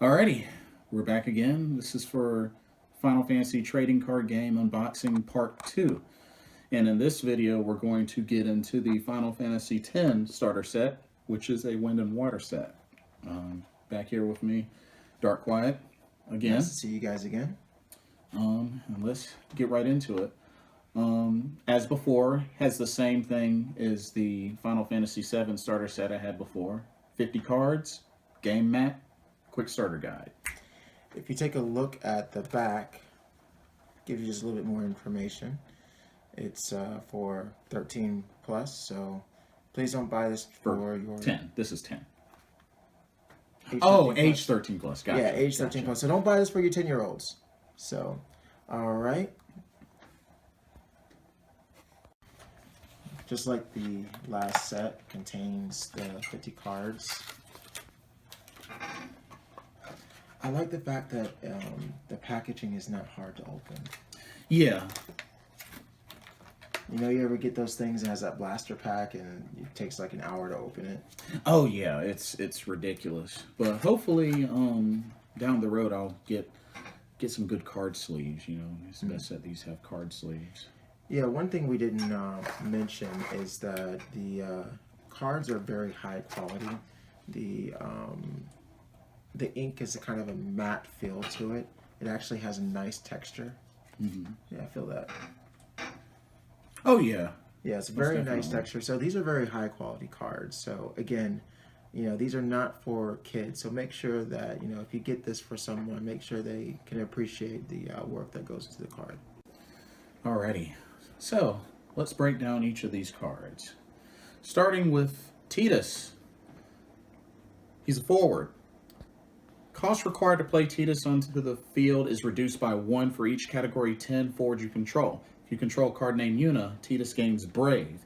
Alrighty, we're back again. This is for Final Fantasy Trading Card Game Unboxing Part 2. And in this video, we're going to get into the Final Fantasy X starter set, which is a Wind and Water set. Back here with me, darkquiet again. Nice to see you guys again. And let's get right into it. As before, has the same thing as the Final Fantasy VII starter set I had before. 50 cards, game map, quick starter guide. If you take a look at the back, gives you just a little bit more information. It's for 13 plus, so please don't buy this for your 10. This is 10. age 13 plus. Gotcha. Yeah, age 13 plus. So don't buy this for your 10-year-olds. So, all right. Just like the last set contains the 50 cards. I like the fact that the packaging is not hard to open. Yeah. You know, you ever get those things that has that blaster pack and it takes like an hour to open it? Oh yeah, it's ridiculous. But hopefully, down the road I'll get some good card sleeves. You know, it's best that these have card sleeves. Yeah, one thing we didn't mention is that the cards are very high quality. The ink is a kind of a matte feel to it. It actually has a nice texture. Yeah, I feel that. Oh yeah. Yeah, it's a very nice texture. So these are very high quality cards. So again, you know, these are not for kids. So make sure that, you know, if you get this for someone, make sure they can appreciate the work that goes into the card. Alrighty. So let's break down each of these cards. Starting with Tidus. He's a forward. Cost required to play Tidus onto the field is reduced by 1 for each Category 10 forward you control. If you control card named Yuna, Tidus gains Brave.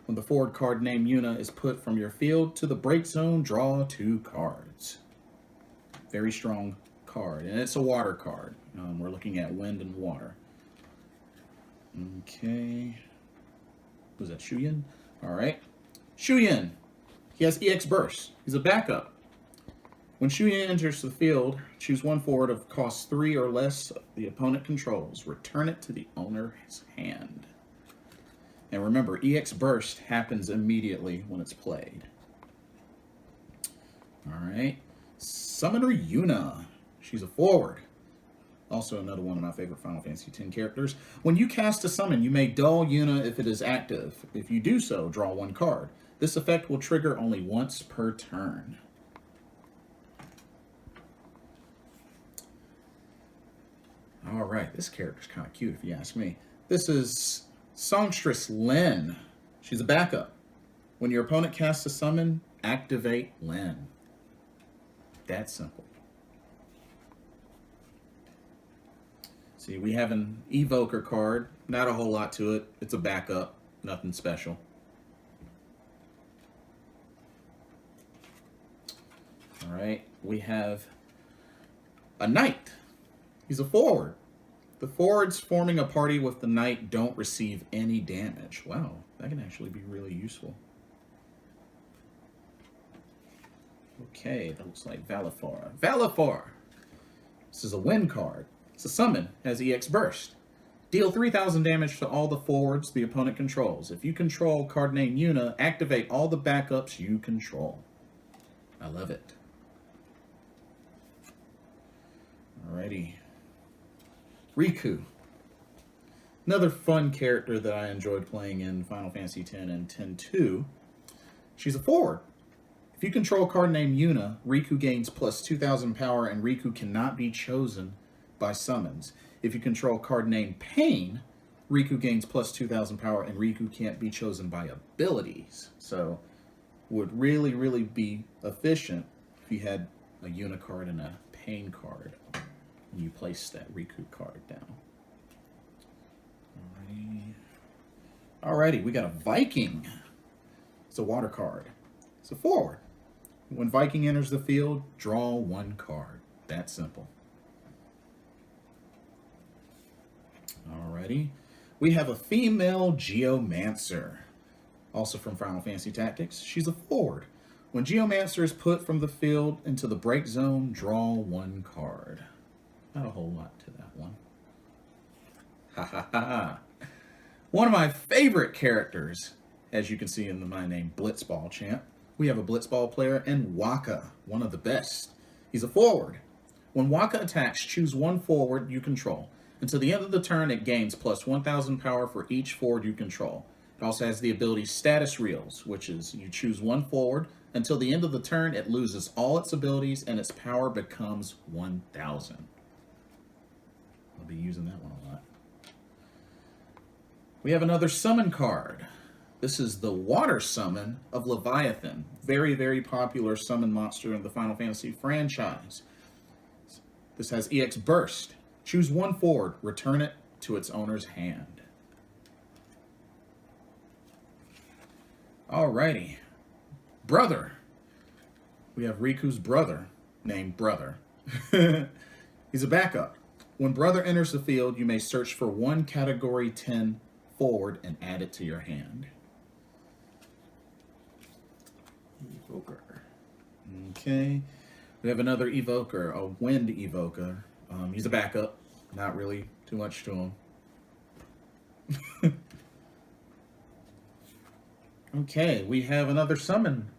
When the forward card named Yuna is put from your field to the break zone, draw 2 cards. Very strong card, and it's a water card. We're looking at wind and water. Okay. Was that Shuyin? Alright. Shuyin. He has EX Burst. He's a backup. When Shuyin enters the field, choose one forward of cost 3 or less the opponent controls. Return it to the owner's hand. And remember, EX Burst happens immediately when it's played. Alright. Summoner Yuna. She's a forward. Also another one of my favorite Final Fantasy X characters. When you cast a summon, you may dull Yuna if it is active. If you do so, draw 1 card. This effect will trigger only once per turn. Alright, this character's kind of cute if you ask me. This is Songstress Lyn. She's a backup. When your opponent casts a summon, activate Lyn. That's simple. See, we have an Evoker card. Not a whole lot to it. It's a backup. Nothing special. Alright, we have a Knight. He's a forward. The forwards forming a party with the Knight don't receive any damage. Wow, that can actually be really useful. Okay, that looks like Valifor. Valifor! This is a wind card. It's a summon, has EX Burst. Deal 3,000 damage to all the forwards the opponent controls. If you control card named Yuna, activate all the backups you control. I love it. Alrighty. Riku. Another fun character that I enjoyed playing in Final Fantasy X and X-2. She's a forward. If you control a card named Yuna, Riku gains plus 2,000 power and Riku cannot be chosen by summons. If you control a card named Pain, Riku gains plus 2,000 power and Riku can't be chosen by abilities. So, would really, really be efficient if you had a Yuna card and a Pain card. And you place that Riku card down. Alrighty, we got a Viking. It's a water card. It's a forward. When Viking enters the field, draw 1 card. That simple. Alrighty. We have a female Geomancer. Also from Final Fantasy Tactics. She's a forward. When Geomancer is put from the field into the break zone, draw 1 card. Not a whole lot to that one. Ha ha ha. One of my favorite characters, as you can see in my name, Blitzball Champ. We have a Blitzball player in Waka, one of the best. He's a forward. When Waka attacks, choose 1 forward you control. Until the end of the turn, it gains plus 1,000 power for each forward you control. It also has the ability Status Reels, which is you choose 1 forward. Until the end of the turn, it loses all its abilities and its power becomes 1,000. I'll be using that one a lot. We have another summon card. This is the Water Summon of Leviathan. Very, very popular summon monster in the Final Fantasy franchise. This has EX Burst. Choose 1 forward, return it to its owner's hand. Alrighty. Brother. We have Riku's brother, named Brother. He's a backup. When Brother enters the field, you may search for 1 category 10 forward and add it to your hand. Evoker. Okay. We have another Evoker, a Wind Evoker. He's a backup. Not really too much to him. Okay, we have another summon.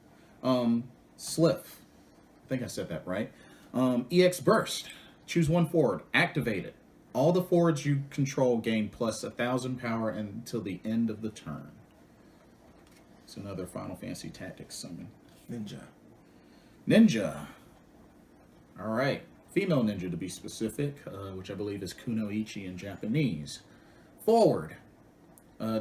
Sliff. I think I said that right. EX Burst. Choose 1 forward. Activate it. All the forwards you control gain plus 1,000 power until the end of the turn. It's another Final Fantasy Tactics summon. Ninja. All right. Female ninja to be specific, which I believe is Kunoichi in Japanese. Forward.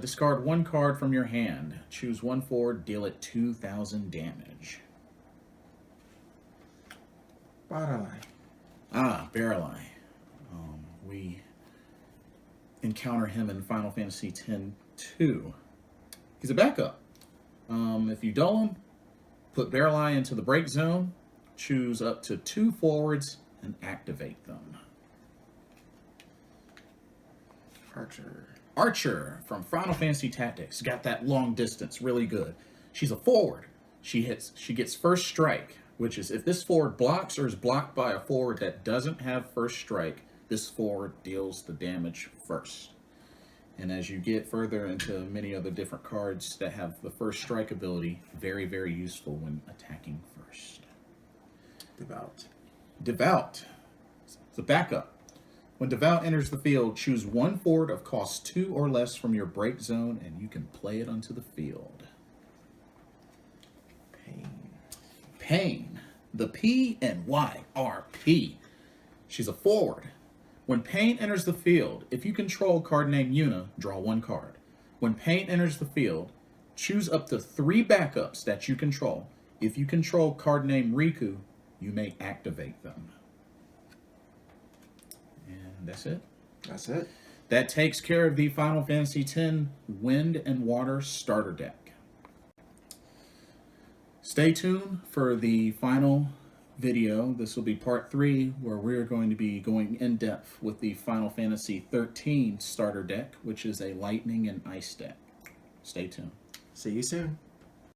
Discard 1 card from your hand. Choose 1 forward, deal it 2,000 damage. Baralai. We encounter him in Final Fantasy X-2. He's a backup. If you dull him, put Baralai into the break zone, choose up to 2 forwards, and activate them. Archer from Final Fantasy Tactics. Got that long distance, really good. She's a forward. She gets first strike, which is if this forward blocks or is blocked by a forward that doesn't have first strike, this forward deals the damage first. And as you get further into many other different cards that have the first strike ability, very, very useful when attacking first. Devout. It's a backup. When Devout enters the field, choose 1 forward of cost 2 or less from your break zone, and you can play it onto the field. Pain. The PNYRP. She's a forward. When Pain enters the field, if you control a card named Yuna, draw 1 card. When Pain enters the field, choose up to 3 backups that you control. If you control a card named Riku, you may activate them. And that's it. That takes care of the Final Fantasy X Wind and Water starter deck. Stay tuned for the final video. This will be part 3, where we're going to be going in depth with the Final Fantasy XIII starter deck, which is a lightning and ice deck. Stay tuned. See you soon.